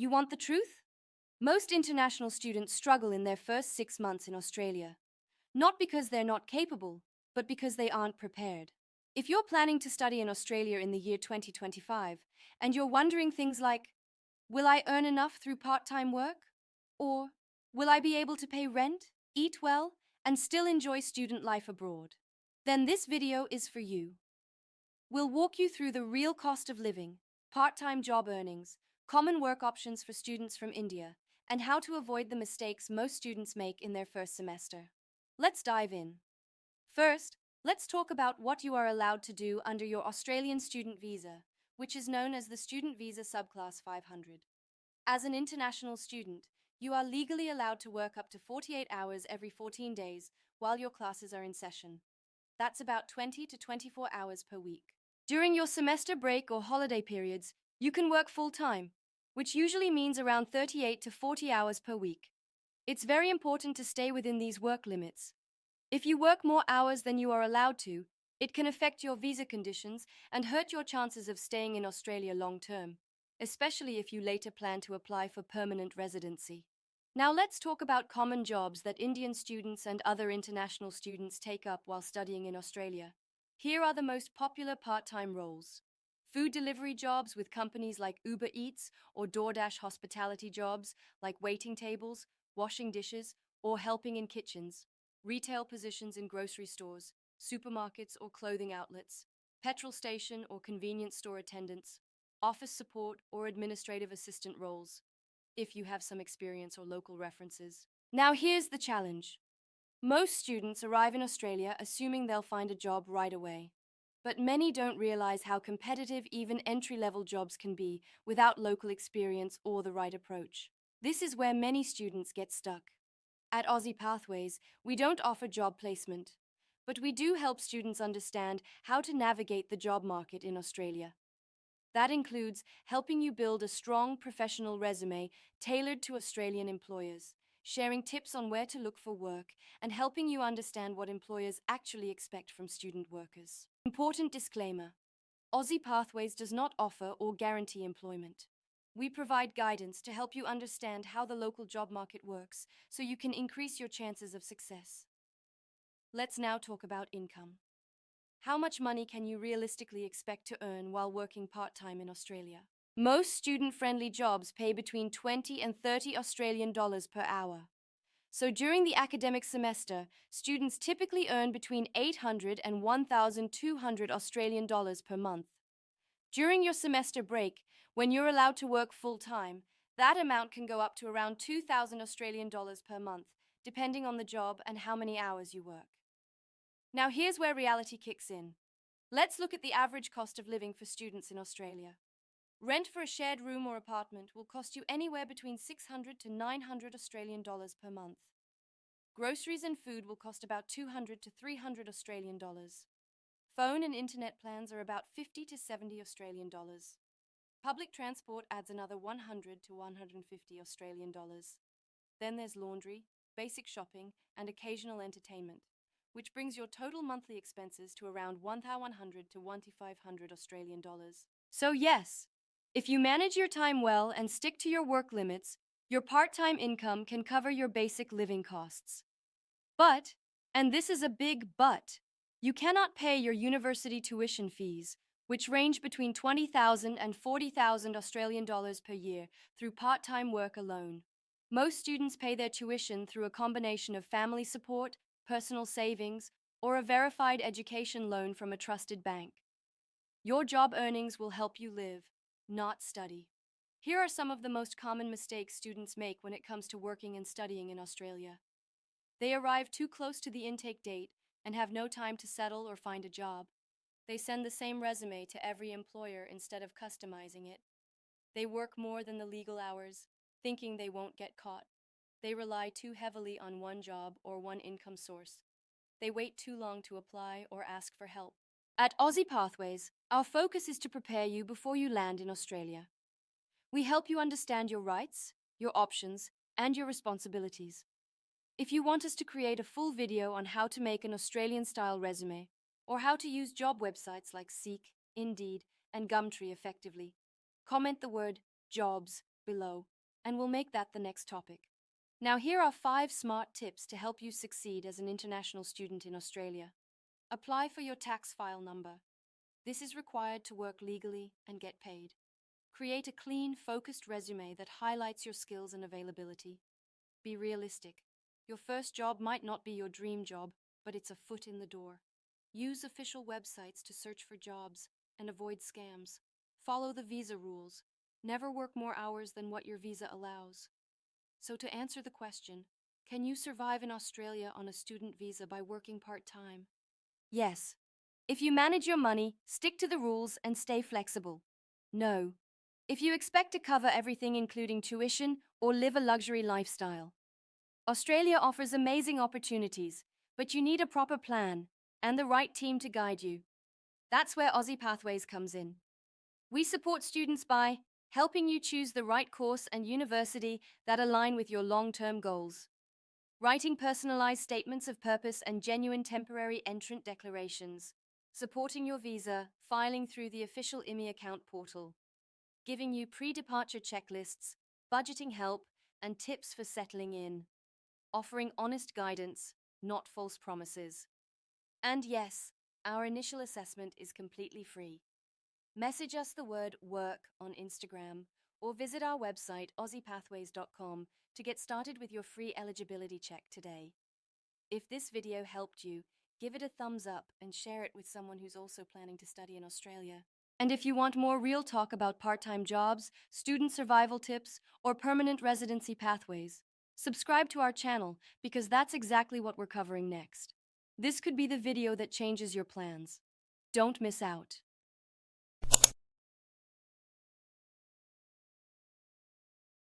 You want the truth? Most international students struggle in their first 6 months in Australia, not because they're not capable, but because they aren't prepared. If you're planning to study in Australia in the year 2025, and you're wondering things like, will I earn enough through part-time work? Or, will I be able to pay rent, eat well, and still enjoy student life abroad? Then this video is for you. We'll walk you through the real cost of living, part-time job earnings, common work options for students from India, and how to avoid the mistakes most students make in their first semester. Let's dive in. First, let's talk about what you are allowed to do under your Australian student visa, which is known as the Student Visa Subclass 500. As an international student, you are legally allowed to work up to 48 hours every 14 days while your classes are in session. That's about 20 to 24 hours per week. During your semester break or holiday periods, you can work full-time, which usually means around 38 to 40 hours per week. It's very important to stay within these work limits. If you work more hours than you are allowed to, it can affect your visa conditions and hurt your chances of staying in Australia long-term, especially if you later plan to apply for permanent residency. Now let's talk about common jobs that Indian students and other international students take up while studying in Australia. Here are the most popular part-time roles. Food delivery jobs with companies like Uber Eats or DoorDash, hospitality jobs like waiting tables, washing dishes, or helping in kitchens. Retail positions in grocery stores, supermarkets or clothing outlets, petrol station or convenience store attendants, office support or administrative assistant roles, if you have some experience or local references. Now here's the challenge. Most students arrive in Australia assuming they'll find a job right away. But many don't realize how competitive even entry-level jobs can be without local experience or the right approach. This is where many students get stuck. At Aussie Pathways, we don't offer job placement, but we do help students understand how to navigate the job market in Australia. That includes helping you build a strong professional resume tailored to Australian employers, sharing tips on where to look for work, and helping you understand what employers actually expect from student workers. Important disclaimer: Aussie Pathways does not offer or guarantee employment. We provide guidance to help you understand how the local job market works so you can increase your chances of success. Let's now talk about income. How much money can you realistically expect to earn while working part-time in Australia? Most student-friendly jobs pay between 20 and 30 Australian dollars per hour. So during the academic semester, students typically earn between 800 and 1,200 Australian dollars per month. During your semester break, when you're allowed to work full-time, that amount can go up to around 2,000 Australian dollars per month, depending on the job and how many hours you work. Now here's where reality kicks in. Let's look at the average cost of living for students in Australia. Rent for a shared room or apartment will cost you anywhere between 600 to 900 Australian dollars per month. Groceries and food will cost about 200 to 300 Australian dollars. Phone and internet plans are about 50 to 70 Australian dollars. Public transport adds another 100 to 150 Australian dollars. Then there's laundry, basic shopping, and occasional entertainment, which brings your total monthly expenses to around 1,100 to 1,500 Australian dollars. So yes, if you manage your time well and stick to your work limits, your part-time income can cover your basic living costs. But, and this is a big but, you cannot pay your university tuition fees, which range between 20,000 and 40,000 Australian dollars per year through part-time work alone. Most students pay their tuition through a combination of family support, personal savings, or a verified education loan from a trusted bank. Your job earnings will help you live, not study. Here are some of the most common mistakes students make when it comes to working and studying in Australia. They arrive too close to the intake date and have no time to settle or find a job. They send the same resume to every employer instead of customizing it. They work more than the legal hours, thinking they won't get caught. They rely too heavily on one job or one income source. They wait too long to apply or ask for help. At Aussie Pathways, our focus is to prepare you before you land in Australia. We help you understand your rights, your options, and your responsibilities. If you want us to create a full video on how to make an Australian-style resume, or how to use job websites like Seek, Indeed, and Gumtree effectively, comment the word jobs below, and we'll make that the next topic. Now, here are 5 smart tips to help you succeed as an international student in Australia. Apply for your tax file number. This is required to work legally and get paid. Create a clean, focused resume that highlights your skills and availability. Be realistic. Your first job might not be your dream job, but it's a foot in the door. Use official websites to search for jobs and avoid scams. Follow the visa rules. Never work more hours than what your visa allows. So to answer the question, can you survive in Australia on a student visa by working part-time? Yes. If you manage your money, stick to the rules, and stay flexible. No. If you expect to cover everything including tuition or live a luxury lifestyle. Australia offers amazing opportunities, but you need a proper plan and the right team to guide you. That's where Aussie Pathways comes in. We support students by helping you choose the right course and university that align with your long-term goals. Writing personalized statements of purpose and genuine temporary entrant declarations. Supporting your visa, filing through the official IMI account portal. Giving you pre-departure checklists, budgeting help, and tips for settling in. Offering honest guidance, not false promises. And yes, our initial assessment is completely free. Message us the word work on Instagram or visit our website aussiepathways.com to get started with your free eligibility check today. If this video helped you, give it a thumbs up and share it with someone who's also planning to study in Australia. And if you want more real talk about part-time jobs, student survival tips, or permanent residency pathways, subscribe to our channel because that's exactly what we're covering next. This could be the video that changes your plans. Don't miss out.